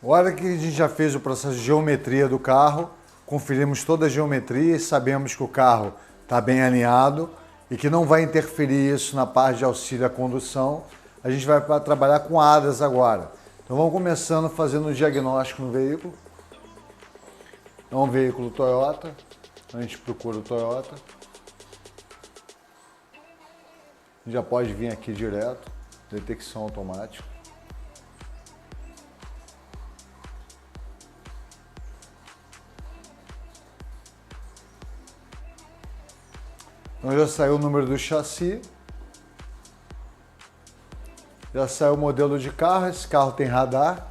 Agora que a gente já fez o processo de geometria do carro, conferimos toda a geometria e sabemos que o carro está bem alinhado e que não vai interferir isso na parte de auxílio à condução, a gente vai trabalhar com ADAS agora. Então vamos começando fazendo o diagnóstico no veículo. É um veículo Toyota, a gente procura o Toyota. Já pode vir aqui direto, detecção automática. Então já saiu o número do chassi, já saiu o modelo de carro, esse carro tem radar.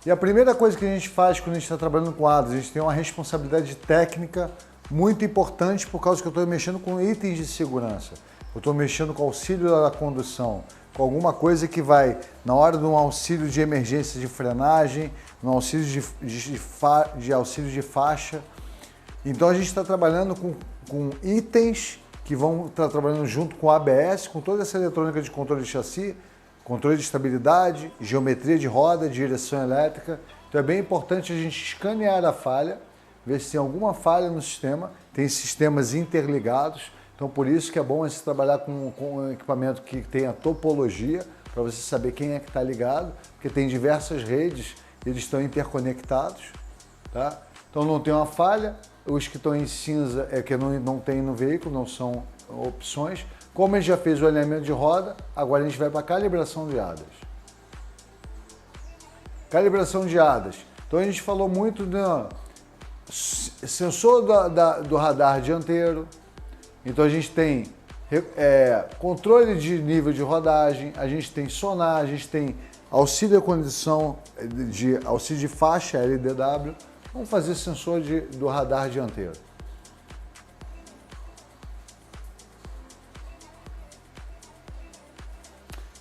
E a primeira coisa que a gente faz quando a gente está trabalhando com ADAS, a gente tem uma responsabilidade técnica muito importante por causa que eu estou mexendo com itens de segurança. Eu estou mexendo com auxílio da condução, com alguma coisa que vai, na hora de um auxílio de emergência de frenagem, no auxílio de auxílio de faixa. Então a gente está trabalhando com itens que vão estar trabalhando junto com o ABS, com toda essa eletrônica de controle de chassi, controle de estabilidade, geometria de roda, direção elétrica. Então é bem importante a gente escanear a falha, ver se tem alguma falha no sistema. Tem sistemas interligados, então por isso que é bom você trabalhar com um equipamento que tenha topologia, para você saber quem é que está ligado, porque tem diversas redes, eles estão interconectados, tá? Então não tem uma falha, os que estão em cinza é que não tem no veículo, não são opções. Como a gente já fez o alinhamento de roda, agora a gente vai para a calibração de ADAS. Calibração de ADAS. Então a gente falou muito do sensor do radar dianteiro. Então a gente tem controle de nível de rodagem, a gente tem sonar, a gente tem auxílio à condição de auxílio de faixa LDW. Vamos fazer sensor do radar dianteiro.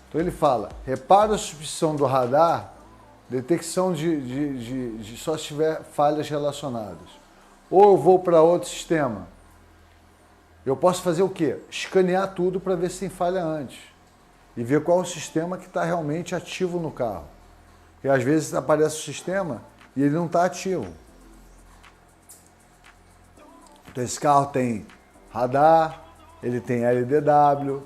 Então ele fala, reparo a substituição do radar, detecção só se tiver falhas relacionadas. Ou eu vou para outro sistema. Eu posso fazer o quê? Escanear tudo para ver se tem falha antes. E ver qual é o sistema que está realmente ativo no carro. Porque às vezes aparece o sistema e ele não está ativo. Então esse carro tem radar, ele tem LDW,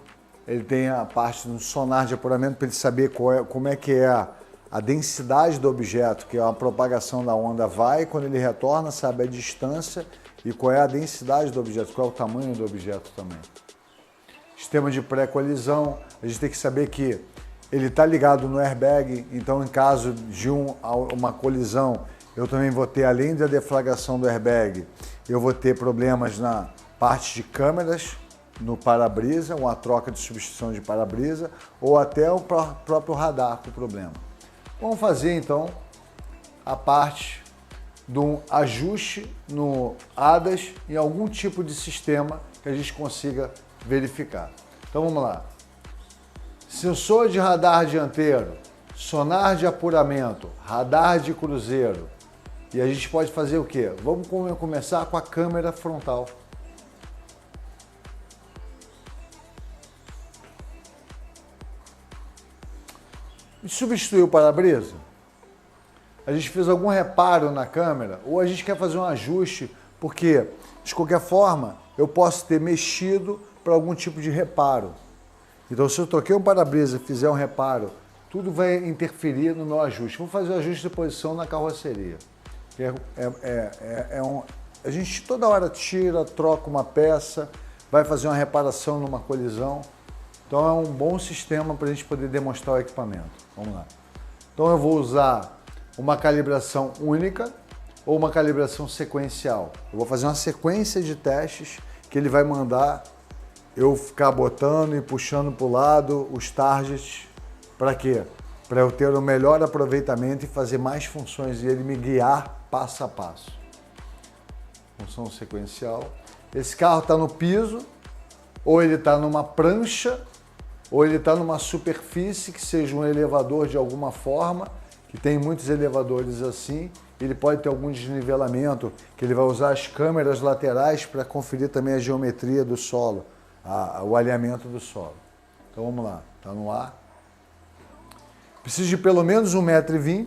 ele tem a parte do sonar de apuramento para ele saber como é que é a densidade do objeto, que é a propagação da onda vai, quando ele retorna, sabe a distância e qual é a densidade do objeto, qual é o tamanho do objeto também. Sistema de pré-colisão, a gente tem que saber que ele está ligado no airbag, então em caso de uma colisão, eu também vou ter, além da deflagração do airbag, eu vou ter problemas na parte de câmeras, no para-brisa, uma troca de substituição de para-brisa, ou até o próprio radar com problema. Vamos fazer então a parte do ajuste no ADAS em algum tipo de sistema que a gente consiga verificar. Então vamos lá. Sensor de radar dianteiro, sonar de apuramento, radar de cruzeiro. E a gente pode fazer o quê? Vamos começar com a câmera frontal. Substituir o para-brisa? A gente fez algum reparo na câmera ou a gente quer fazer um ajuste porque, de qualquer forma, eu posso ter mexido para algum tipo de reparo. Então, se eu troquei um para-brisa e fizer um reparo, tudo vai interferir no meu ajuste. Vou fazer o ajuste de posição na carroceria. A gente toda hora tira, troca uma peça, vai fazer uma reparação numa colisão. Então é um bom sistema para a gente poder demonstrar o equipamento. Vamos lá. Então eu vou usar uma calibração única ou uma calibração sequencial. Eu vou fazer uma sequência de testes que ele vai mandar eu ficar botando e puxando para o lado os targets. Para quê? Para eu ter o melhor aproveitamento e fazer mais funções e ele me guiar passo a passo. Função sequencial. Esse carro está no piso, ou ele está numa prancha, ou ele está numa superfície que seja um elevador de alguma forma, que tem muitos elevadores assim. Ele pode ter algum desnivelamento, que ele vai usar as câmeras laterais para conferir também a geometria do solo, o alinhamento do solo. Então vamos lá, está no ar. Preciso de pelo menos 1,20 m.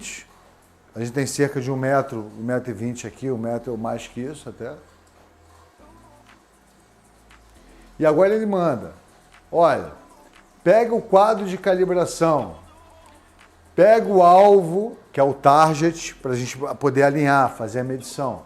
A gente tem cerca de 1 metro, 1,20 m aqui, 1 metro ou mais que isso até. E agora ele manda, olha, pega o quadro de calibração, pega o alvo, que é o target, para a gente poder alinhar, fazer a medição.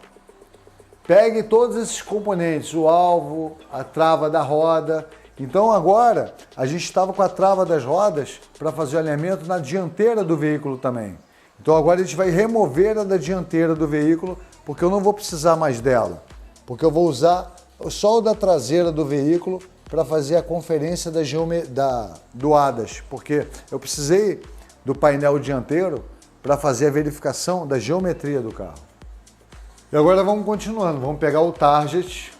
Pegue todos esses componentes, o alvo, a trava da roda. Então agora a gente estava com a trava das rodas para fazer o alinhamento na dianteira do veículo também. Então agora a gente vai remover a da dianteira do veículo, porque eu não vou precisar mais dela. Porque eu vou usar só o da traseira do veículo para fazer a conferência do ADAS. Porque eu precisei do painel dianteiro para fazer a verificação da geometria do carro. E agora vamos continuando, vamos pegar o target.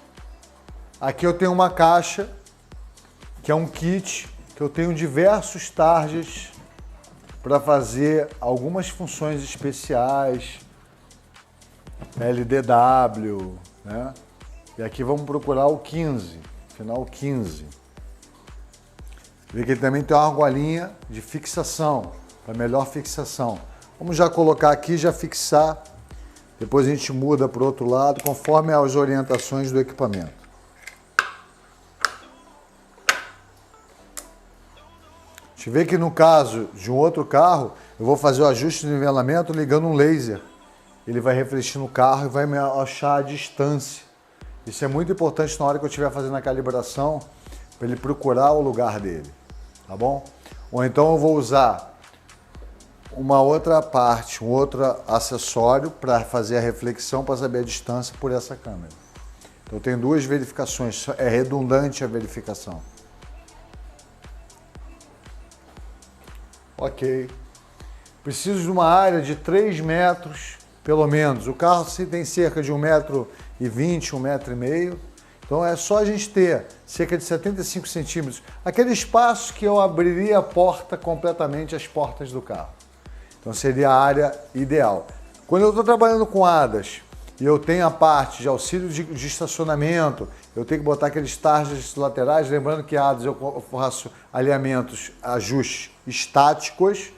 Aqui eu tenho uma caixa, que é um kit, que eu tenho diversos targets para fazer algumas funções especiais, LDW, né? E aqui vamos procurar o 15, final 15. Vê que ele também tem uma argolinha de fixação, para melhor fixação. Vamos já colocar aqui, já fixar, depois a gente muda para o outro lado, conforme as orientações do equipamento. A gente vê que no caso de um outro carro, eu vou fazer o ajuste de nivelamento ligando um laser. Ele vai refletir no carro e vai me achar a distância. Isso é muito importante na hora que eu estiver fazendo a calibração, para ele procurar o lugar dele, tá bom? Ou então eu vou usar uma outra parte, um outro acessório para fazer a reflexão, para saber a distância por essa câmera. Então tem duas verificações, é redundante a verificação. Ok. Preciso de uma área de 3 metros, pelo menos. O carro tem cerca de 1,20 m, 1,5 m. Então é só a gente ter cerca de 75 centímetros. Aquele espaço que eu abriria a porta completamente, as portas do carro. Então seria a área ideal. Quando eu estou trabalhando com ADAS e eu tenho a parte de auxílio de estacionamento, eu tenho que botar aqueles targets laterais, lembrando que ADAS eu faço alinhamentos, ajustes estáticos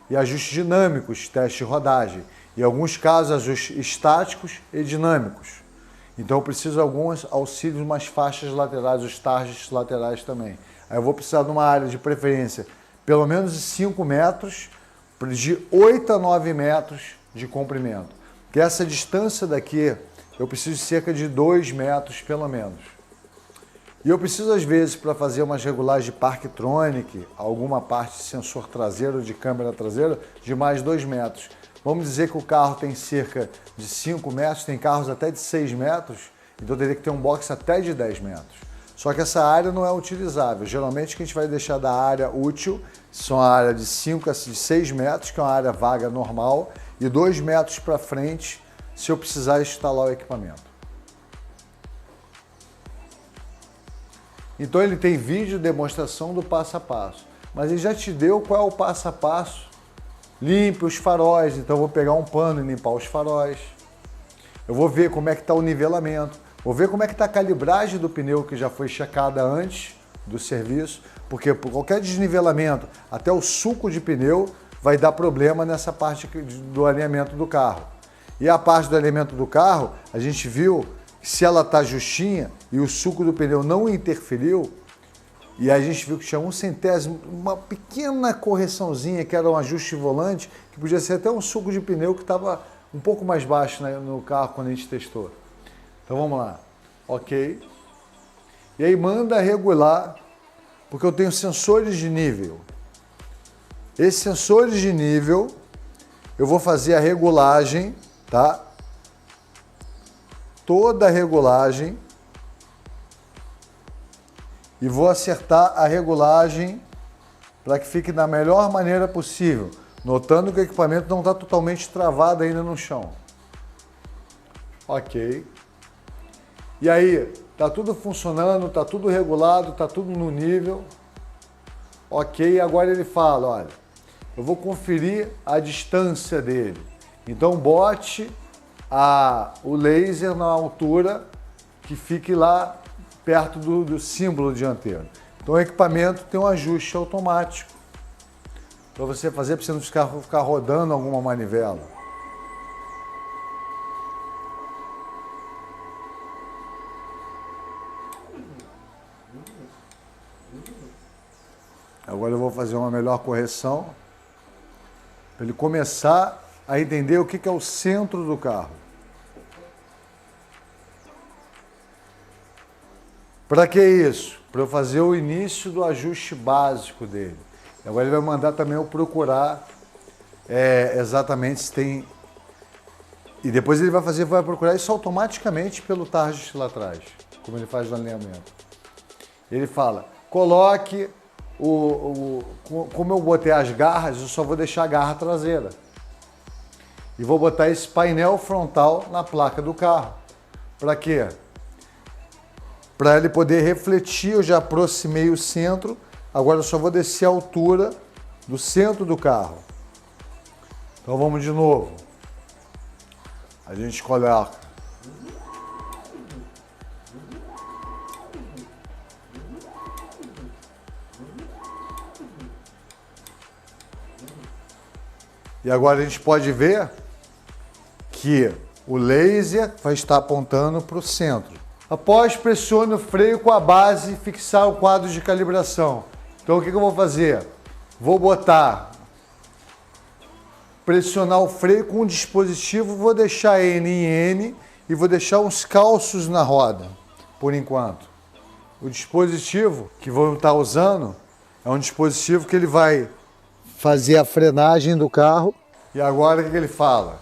e ajustes dinâmicos, teste de rodagem. Em alguns casos, ajustes estáticos e dinâmicos. Então eu preciso de alguns auxílios, umas faixas laterais, os targets laterais também. Aí eu vou precisar de uma área de preferência pelo menos de 5 metros, de 8 a 9 metros de comprimento. Que essa distância daqui, eu preciso de cerca de 2 metros pelo menos. E eu preciso às vezes, para fazer umas regulagens de Parktronic, alguma parte de sensor traseiro, de câmera traseira, de mais 2 metros. Vamos dizer que o carro tem cerca de 5 metros, tem carros até de 6 metros, então teria que ter um box até de 10 metros. Só que essa área não é utilizável. Geralmente o que a gente vai deixar da área útil são a área de 5 a 6 metros, que é uma área vaga normal, e 2 metros para frente, se eu precisar instalar o equipamento. Então ele tem vídeo demonstração do passo a passo, mas ele já te deu qual é o passo a passo. Limpe os faróis, então eu vou pegar um pano e limpar os faróis. Eu vou ver como é que está o nivelamento, vou ver como é que está a calibragem do pneu que já foi checada antes do serviço, porque por qualquer desnivelamento, até o suco de pneu vai dar problema nessa parte do alinhamento do carro. E a parte do alinhamento do carro, a gente viu que se ela está justinha e o suco do pneu não interferiu, e a gente viu que tinha 1/100, uma pequena correçãozinha que era um ajuste de volante, que podia ser até um suco de pneu que estava um pouco mais baixo no carro quando a gente testou. Então vamos lá. Ok. E aí manda regular, porque eu tenho sensores de nível. Esses sensores de nível, eu vou fazer a regulagem, tá? Toda a regulagem. E vou acertar a regulagem para que fique da melhor maneira possível, notando que o equipamento não está totalmente travado ainda no chão. Ok. E aí, está tudo funcionando, está tudo regulado, está tudo no nível. Ok, agora ele fala, olha, eu vou conferir a distância dele. Então bote o laser na altura que fique lá perto do símbolo dianteiro. Então Então o equipamento tem um ajuste automático para você fazer, para você não ficar rodando alguma manivela. Agora eu vou fazer uma melhor correção para ele começar a entender o que é o centro do carro. Para que isso? Para eu fazer o início do ajuste básico dele. Agora ele vai mandar também eu procurar exatamente se tem... E depois ele vai procurar isso automaticamente pelo target lá atrás, como ele faz no alinhamento. Ele fala, coloque como eu botei as garras, eu só vou deixar a garra traseira. E vou botar esse painel frontal na placa do carro. Para quê? Para ele poder refletir, eu já aproximei o centro, agora eu só vou descer a altura do centro do carro. Então vamos de novo. A gente coloca. E agora a gente pode ver que o laser vai estar apontando para o centro. Após, pressione o freio com a base e fixar o quadro de calibração. Então o que eu vou fazer? Vou pressionar o freio com o dispositivo, vou deixar N em N e vou deixar uns calços na roda, por enquanto. O dispositivo que vou estar usando é um dispositivo que ele vai fazer a frenagem do carro. E agora o que ele fala?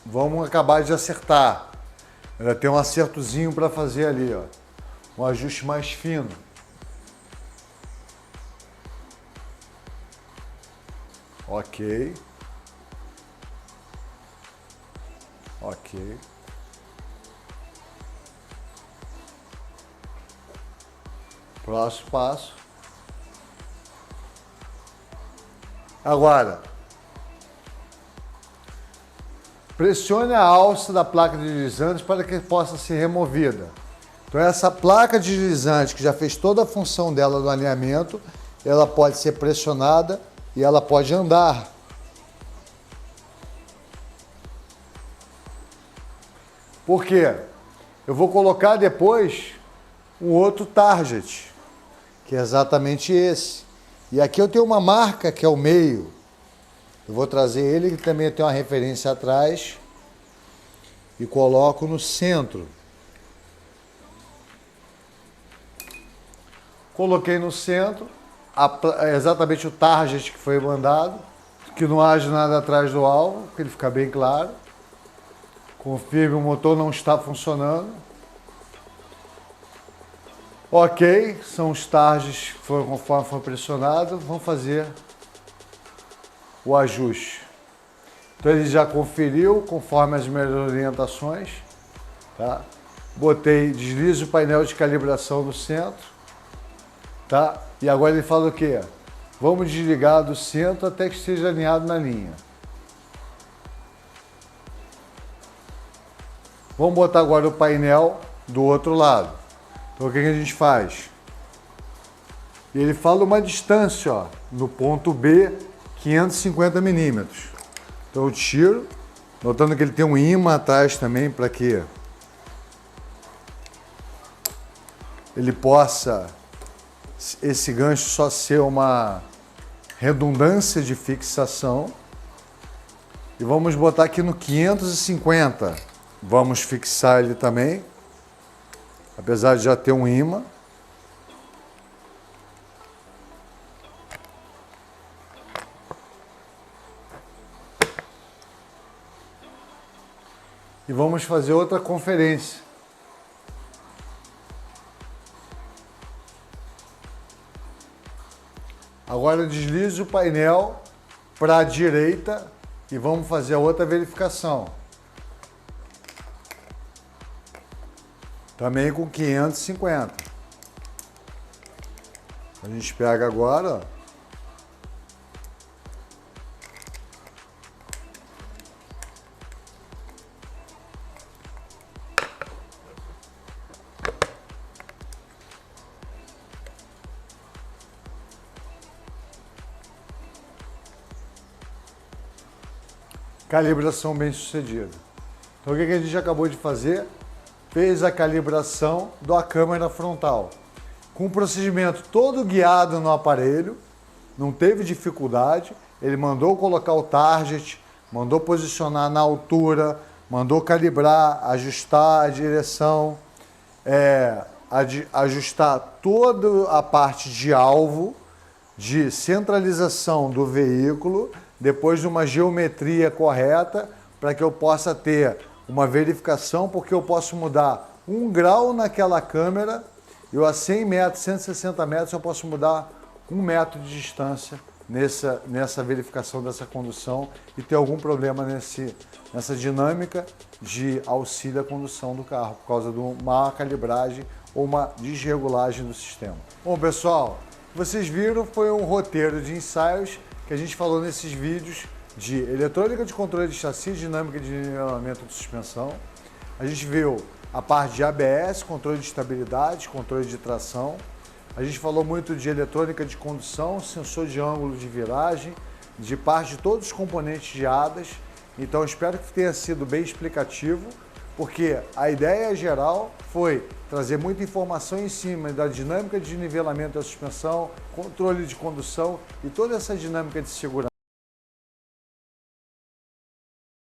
Vamos acabar de acertar. Ainda tem um acertozinho para fazer ali, ó. Um ajuste mais fino. Ok. Ok. Próximo passo. Agora, pressione a alça da placa de deslizantes para que possa ser removida. Então essa placa de deslizante, que já fez toda a função dela no alinhamento, ela pode ser pressionada e ela pode andar. Por quê? Eu vou colocar depois um outro target, que é exatamente esse. E aqui eu tenho uma marca que é o meio. Eu vou trazer ele, que também tem uma referência atrás, e coloco no centro. Coloquei no centro, exatamente o target que foi mandado, que não haja nada atrás do alvo, para ele ficar bem claro. Confirme, o motor não está funcionando. Ok, são os targets que foram conforme foi pressionado. Vamos fazer o ajuste. Então ele já conferiu conforme as minhas orientações. Tá? Botei, deslizo o painel de calibração no centro. Tá? E agora ele fala o quê? Vamos desligar do centro até que esteja alinhado na linha. Vamos botar agora o painel do outro lado. Então o que a gente faz? Ele fala uma distância, ó, no ponto B, 550 milímetros. Então eu tiro, notando que ele tem um ímã atrás também, para que ele possa, esse gancho só ser uma redundância de fixação. E vamos botar aqui no 550. Vamos fixar ele também, apesar de já ter um ímã. E vamos fazer outra conferência. Agora deslize o painel para a direita e vamos fazer a outra verificação. Também com 550. A gente pega agora, ó. calibração bem sucedida. Então o que a gente acabou de fazer? Fez a calibração da câmera frontal, com o procedimento todo guiado no aparelho, não teve dificuldade, ele mandou colocar o target, mandou posicionar na altura, mandou calibrar, ajustar a direção, ajustar toda a parte de alvo, de centralização do veículo, depois de uma geometria correta, para que eu possa ter uma verificação, porque eu posso mudar 1 grau naquela câmera, eu a 100 metros, 160 metros, eu posso mudar 1 metro de distância nessa verificação dessa condução e ter algum problema nessa dinâmica de auxílio à condução do carro, por causa de uma calibragem ou uma desregulagem do sistema. Bom, pessoal, vocês viram, foi um roteiro de ensaios que a gente falou nesses vídeos de eletrônica de controle de chassi, dinâmica de nivelamento de suspensão. A gente viu a parte de ABS, controle de estabilidade, controle de tração. A gente falou muito de eletrônica de condução, sensor de ângulo de viragem, de parte de todos os componentes de ADAS. Então, espero que tenha sido bem explicativo, porque a ideia geral foi trazer muita informação em cima da dinâmica de nivelamento da suspensão, controle de condução e toda essa dinâmica de segurança.